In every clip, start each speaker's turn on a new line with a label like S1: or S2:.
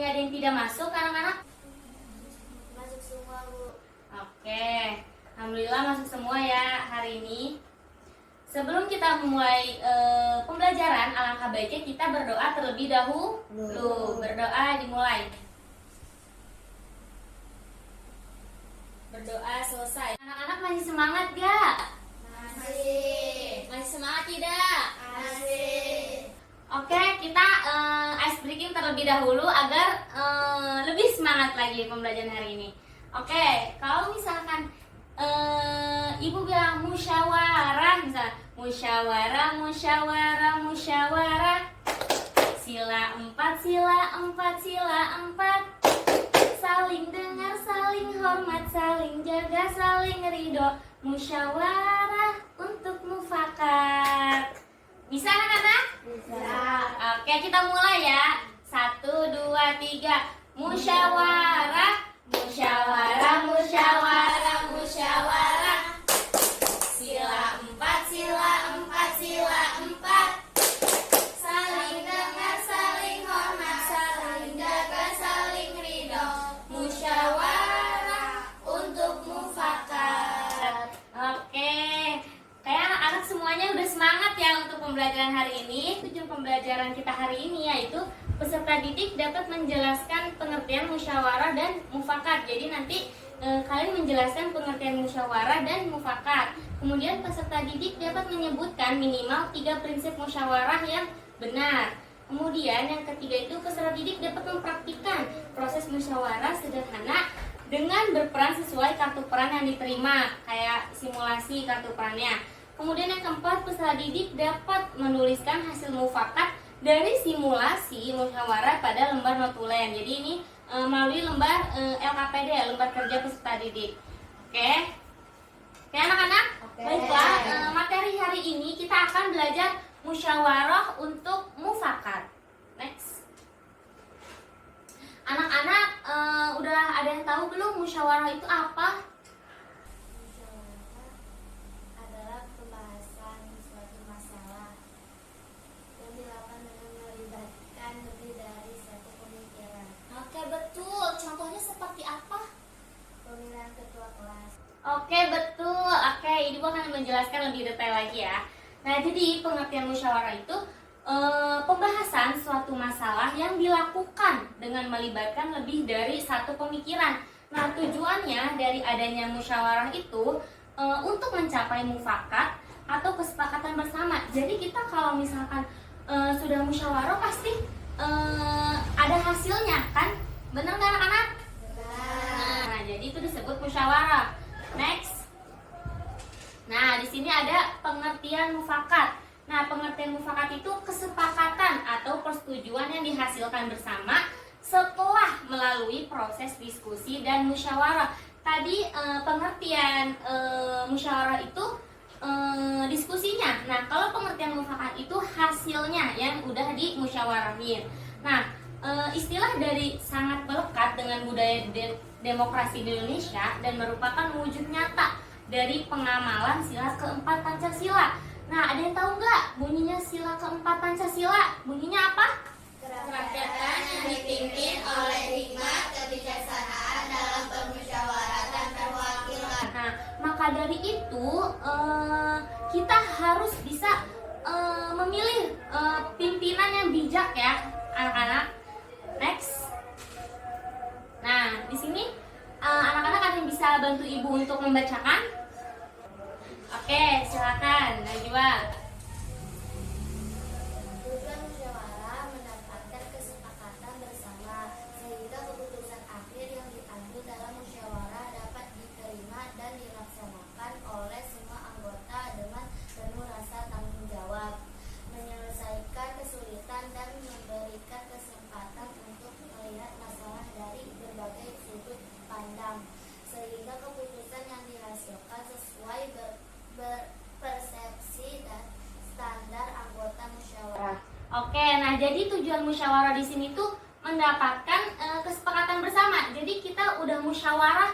S1: ini ada yang tidak masuk anak-anak?
S2: Masuk semua, Bu.
S1: Oke, alhamdulillah masuk semua ya hari ini. Sebelum kita memulai pembelajaran, alangkah baiknya kita berdoa terlebih dahulu. Berdoa dimulai. Berdoa selesai. Anak-anak masih semangat gak?
S2: Masih.
S1: Masih semangat tidak?
S2: Masih.
S1: Oke, kita ice breaking terlebih dahulu agar lebih semangat lagi pembelajaran hari ini. Oke, kalau misalkan ibu bilang musyawarah, misalnya musyawarah, musyawarah, musyawarah, sila 4, sila 4, sila 4, saling dengar, saling hormat, saling jaga, saling ridho, musyawarah untuk mufakat. Bisa anak-anak?
S2: Bisa.
S1: Oke, kita mulai ya. 1, 2, 3. Musyawarah, musyawarah, musyawarah, musyawarah. Sila 4, sila 4, sila 4. Saling dengar, saling hormat, saling jaga, saling ridho. Musyawarah untuk mufakat. Oke. Kayak anak-anak semuanya udah semangat ya untuk pembelajaran hari ini. Tujuan pembelajaran kita hari ini yaitu peserta didik dapat menjelaskan pengertian musyawarah dan mufakat. Jadi nanti kalian menjelaskan pengertian musyawarah dan mufakat. Kemudian peserta didik dapat menyebutkan minimal 3 prinsip musyawarah yang benar. Kemudian yang ketiga itu peserta didik dapat mempraktikkan proses musyawarah sederhana dengan berperan sesuai kartu peran yang diterima, kayak simulasi kartu perannya. Kemudian yang keempat, peserta didik dapat menuliskan hasil mufakat dari simulasi musyawarah pada lembar notulen. Jadi ini melalui lembar LKPD, lembar kerja peserta didik. Oke, oke anak-anak.
S2: Oke.
S1: Baiklah, materi hari ini kita akan belajar musyawarah untuk mufakat. Next. Anak-anak udah ada yang tahu belum musyawarah itu apa?
S2: Musyawarah adalah pembahasan suatu masalah yang dilakukan dengan melibatkan lebih dari satu pemikiran.
S1: Oke, betul. Contohnya seperti apa?
S2: Pemilihan ketua kelas.
S1: Oke, betul. Oke, Ibu akan menjelaskan lebih detail lagi ya. Nah, jadi pengertian musyawarah itu pembahasan suatu masalah yang dilakukan dengan melibatkan lebih dari satu pemikiran. Nah, tujuannya dari adanya musyawarah itu untuk mencapai mufakat atau kesepakatan bersama. Jadi kita kalau misalkan sudah musyawarah pasti ada hasilnya kan? Benar nggak anak-anak? Nah, jadi itu disebut musyawarah. Next. Nah, di sini ada pengertian mufakat. Nah, pengertian mufakat itu kesepakatan atau persetujuan yang dihasilkan bersama setelah melalui proses diskusi dan musyawarah. Tadi pengertian musyawarah itu diskusinya. Nah, kalau pengertian mufakat itu hasilnya yang udah dimusyawarahin. Nah, istilah dari sangat melekat dengan budaya demokrasi di Indonesia dan merupakan wujud nyata dari pengamalan sila keempat Pancasila. Nah, ada yang tahu nggak bunyinya sila keempat Pancasila? Bunyinya apa?
S2: Kerakyatan yang dipimpin oleh hikmat kebijaksanaan dalam permusyawaratan perwakilan.
S1: Nah, maka dari itu kita harus bisa memilih pimpinan yang bijak ya, anak-anak. Next. Nah, di sini anak-anak ada yang bisa bantu ibu untuk membacakan? Oke, silakan Najwa.
S2: Tujuan musyawarah mendapatkan kesepakatan bersama sehingga keputusan akhir yang diambil dalam musyawarah dapat diterima dan dilaksanakan oleh semua anggota dengan penuh rasa tanggung jawab, menyelesaikan kesulitan dan memberikan kesempatan untuk melihat masalah dari berbagai sudut pandang sehingga keputusan yang dihasilkan sesuai berpersepsi dan standar anggota musyawarah.
S1: Oke, nah jadi tujuan musyawarah di sini tuh mendapatkan kesepakatan bersama. Jadi kita udah musyawarah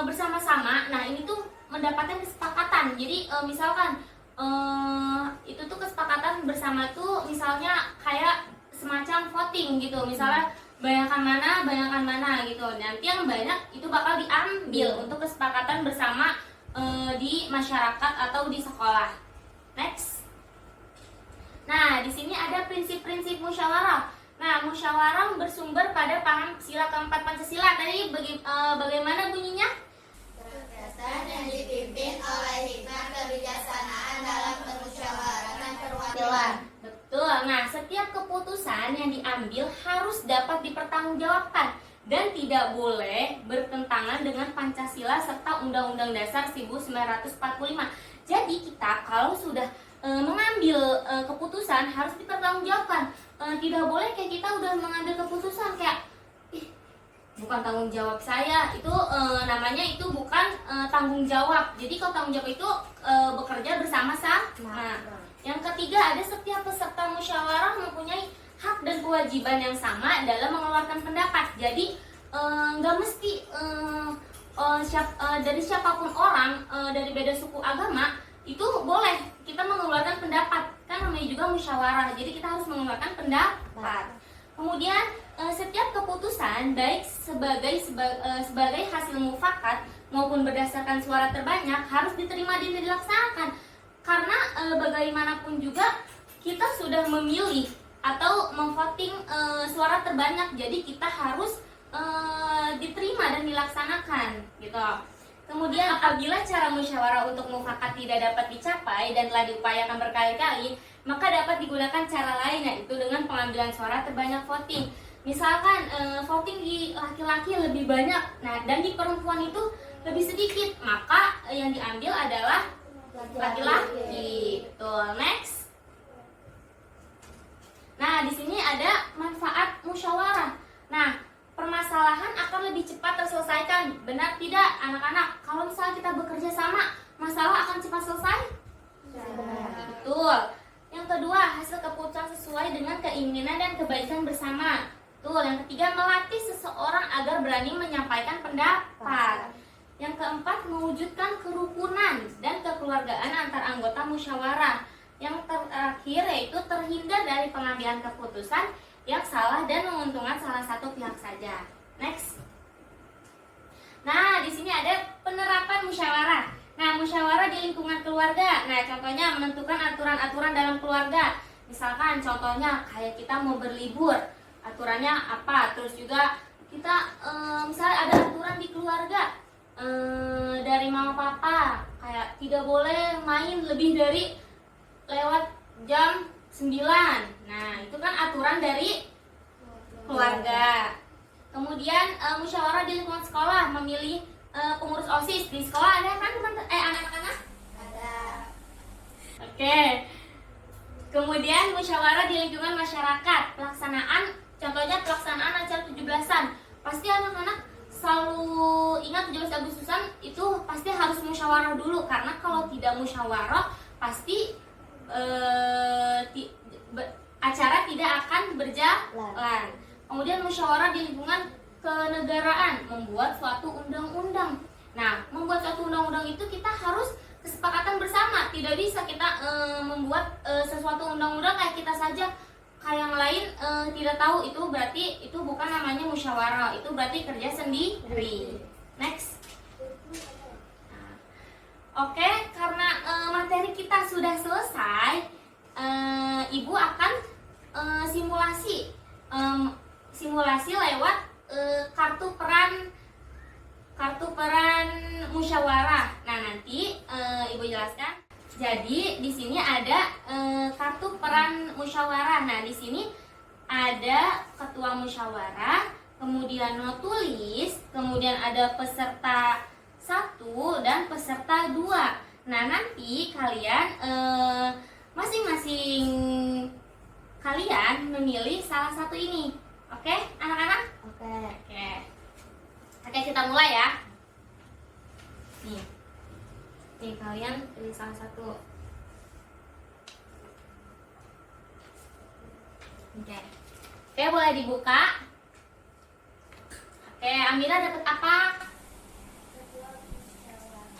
S1: bersama-sama. Nah, ini tuh mendapatkan kesepakatan. Jadi misalkan itu tuh kesepakatan bersama tuh misalnya kayak semacam voting gitu. Misalnya banyakkan mana gitu. Nanti yang banyak itu bakal diambil untuk kesepakatan bersama di masyarakat atau di sekolah. Next. Nah, di sini ada prinsip-prinsip musyawarah. Nah, musyawarah bersumber pada paham sila keempat Pancasila. Tadi bagaimana bunyinya?
S2: Kerakyatan yang dipimpin oleh hikmat kebijaksanaan dalam permusyawaratan perwakilan.
S1: Betul. Nah, setiap keputusan yang diambil harus dapat dipertanggungjawabkan dan tidak boleh bertentangan dengan Pancasila serta Undang-Undang Dasar 1945. Jadi kita kalau sudah mengambil keputusan harus dipertanggungjawabkan. Tidak boleh kayak kita udah mengambil keputusan kayak bukan tanggung jawab saya, itu namanya itu bukan tanggung jawab. Jadi kalau tanggung jawab itu bekerja bersama-sama. Nah, yang ketiga ada setiap peserta musyawarah mempunyai hak dan kewajiban yang sama dalam mengeluarkan pendapat. Jadi nggak mesti dari siapapun orang dari beda suku agama itu boleh kita mengeluarkan pendapat, kan namanya juga musyawarah. Jadi kita harus mengeluarkan pendapat. Kemudian setiap keputusan baik sebagai hasil mufakat maupun berdasarkan suara terbanyak harus diterima dan dilaksanakan. Karena bagaimanapun juga kita sudah memilih atau memvoting suara terbanyak, jadi kita harus diterima dan dilaksanakan gitu. Kemudian apabila cara musyawarah untuk mufakat tidak dapat dicapai dan telah diupayakan berkali-kali, maka dapat digunakan cara lain, yaitu dengan pengambilan suara terbanyak voting. Misalkan voting di laki-laki lebih banyak, nah dan di perempuan itu lebih sedikit, maka yang diambil adalah laki-laki. Betul. Next. Nah, di sini ada manfaat musyawarah. Nah, permasalahan akan lebih cepat terselesaikan. Benar tidak, anak-anak? Kalau misalnya kita bekerja sama, masalah akan cepat selesai? Betul. Yang kedua, hasil keputusan sesuai dengan keinginan dan kebaikan bersama. Betul. Yang ketiga, melatih seseorang agar berani menyampaikan pendapat. Yang keempat, mewujudkan kerukunan dan kekeluargaan antar anggota musyawarah. Yang terakhir yaitu terhindar dari pengambilan keputusan yang salah dan menguntungkan salah satu pihak saja. Next. Nah, di sini ada penerapan musyawarah. Nah, musyawarah di lingkungan keluarga. Nah, contohnya menentukan aturan-aturan dalam keluarga. Misalkan contohnya kayak kita mau berlibur, aturannya apa? Terus juga kita misalnya ada aturan di keluarga dari mama papa, kayak tidak boleh main lebih dari lewat jam 9. Nah, itu kan aturan dari keluarga. Kemudian musyawarah di lingkungan sekolah, memilih pengurus OSIS. Di sekolah ada kan anak-anak?
S2: Ada.
S1: Oke. Kemudian musyawarah di lingkungan masyarakat, contohnya pelaksanaan acara 17-an. Pasti anak-anak selalu ingat 17 Agustusan itu pasti harus musyawarah dulu, karena kalau tidak musyawarah pasti acara tidak akan berjalan. Kemudian musyawarah di lingkungan kenegaraan, membuat suatu undang-undang. Nah, membuat suatu undang-undang itu kita harus kesepakatan bersama. Tidak bisa kita membuat sesuatu undang-undang kayak kita saja, kayak yang lain tidak tahu, itu berarti itu bukan namanya musyawarah, itu berarti kerja sendiri. Next. Oke, karena materi kita sudah selesai, Ibu akan simulasi lewat kartu peran musyawarah. Nah, nanti Ibu jelaskan. Jadi di sini ada kartu peran musyawarah. Nah, di sini ada ketua musyawarah, kemudian notulis, kemudian ada peserta 1 dan peserta 2. Nah, nanti kalian masing-masing kalian memilih salah satu ini. Oke, anak-anak? Oke, kita mulai ya. Nih kalian pilih salah satu. Oke, boleh dibuka. Oke, Amira dapat apa?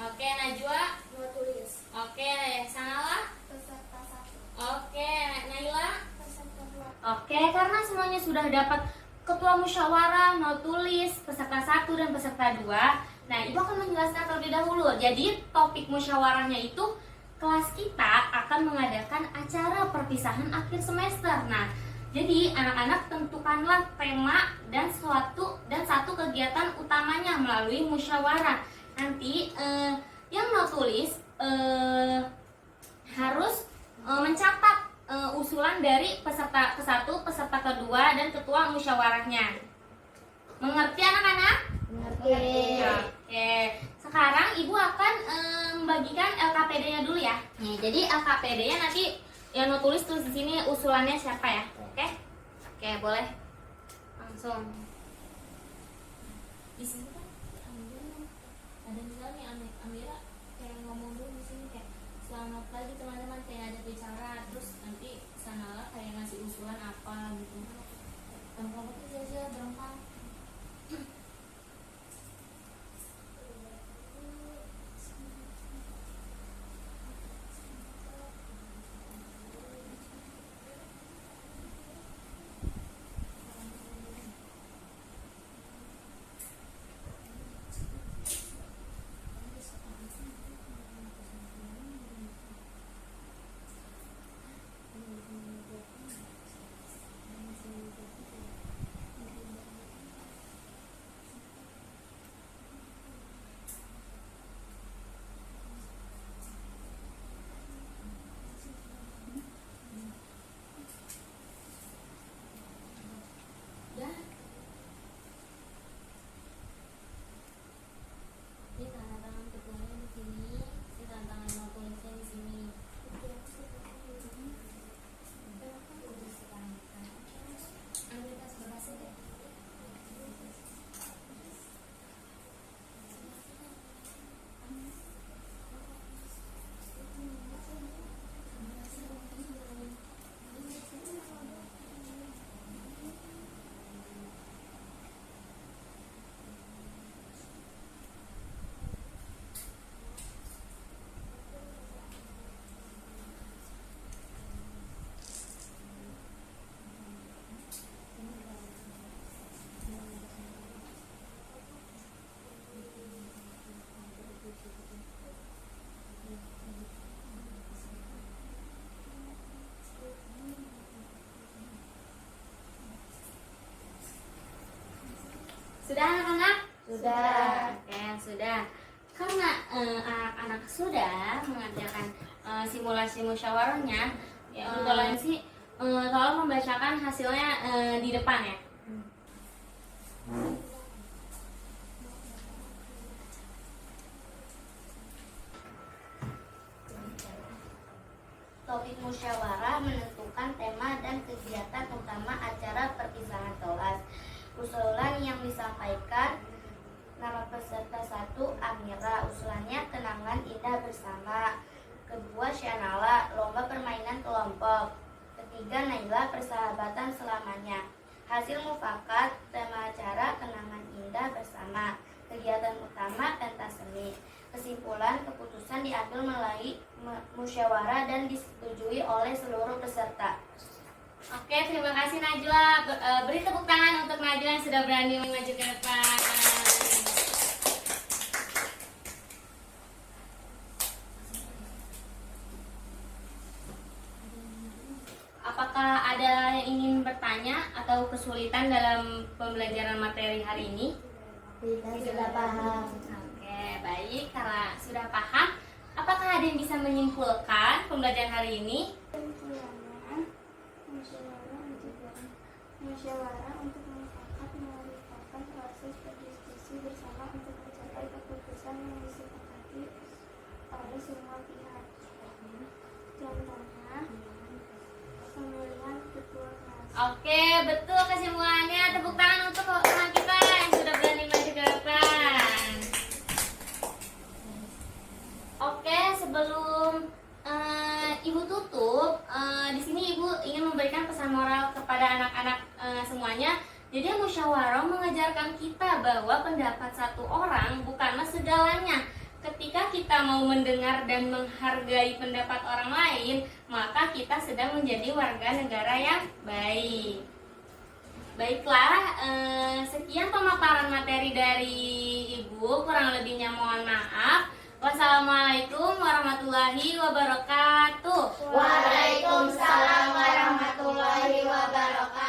S1: Oke, Najwa.
S2: Notulis.
S1: Oke, Sanala.
S2: Peserta 1.
S1: Oke, Naila.
S2: Peserta 2.
S1: Oke, karena semuanya sudah dapat ketua musyawarah, notulis, peserta 1 dan peserta 2. Nah, Ibu akan menjelaskan terlebih dahulu. Jadi, topik musyawarahnya itu kelas kita akan mengadakan acara perpisahan akhir semester. Nah, jadi anak-anak tentukanlah tema dan satu kegiatan utamanya melalui musyawarah. Nanti yang notulis harus mencatat usulan dari peserta ke-1, peserta ke-2 dan ketua musyawarahnya. Mengerti anak-anak?
S2: Mengerti.
S1: Oke. Sekarang Ibu akan membagikan LKPD-nya dulu ya. Nih, jadi LKPD-nya nanti yang nulis di sini usulannya siapa ya? Oke? Oke, boleh. Langsung. Di sini kan ada misalnya Amira kayak ngomong dulu di sini kayak selamat pagi teman-teman, kayak ada bicara, terus nanti sana kayak ngasih usulan apa gitu. Kamu tuh aja berempat. Ini tanda tangan ketuanya di sini, ini tanda tangan notulisnya di sini. Sudah anak-anak?
S2: Sudah.
S1: Oke, sudah. Karena anak-anak sudah mengerjakan simulasi musyawarahnya, ya untuk kalian sih tolong membacakan hasilnya di depan ya.
S2: Topik musyawarah menentukan tema dan kegiatan utama acara perpisahan kelas. Usulan yang disampaikan, nama peserta 1 Amira, usulannya kenangan indah bersama. Kedua Syanala, lomba permainan kelompok. Ketiga Naila, persahabatan selamanya. Hasil mufakat, tema acara kenangan indah bersama. Kegiatan utama pentas seni. Kesimpulan, keputusan diambil melalui musyawarah dan disetujui oleh seluruh peserta.
S1: Oke, terima kasih Najla. Beri tepuk tangan untuk Najla yang sudah berani maju ke depan. Apakah ada yang ingin bertanya atau kesulitan dalam pembelajaran materi hari ini?
S2: Kita sudah paham.
S1: Oke, baik. Karena sudah paham, apakah ada yang bisa menyimpulkan pembelajaran hari ini?
S3: Musyawarah untuk mufakat merupakan proses berdiskusi bersama untuk mencapai keputusan yang disepakati oleh semua pihak. Contohnya, pemilihan ketua kelas.
S1: Oke, betul kesimpulannya. Tepuk tangan untuk teman kita yang sudah berani maju ke depan. Oke, sebelum Ibu tutup, di sini Ibu ingin memberikan pesan moral kepada anak-anak semuanya. Jadi musyawarah mengajarkan kita bahwa pendapat satu orang bukanlah segalanya. Ketika kita mau mendengar dan menghargai pendapat orang lain, maka kita sedang menjadi warga negara yang baik. Baiklah, sekian pemaparan materi dari Ibu, kurang lebihnya mohon maaf. Wassalamualaikum warahmatullahi wabarakatuh.
S2: Waalaikumsalam warahmatullahi wabarakatuh.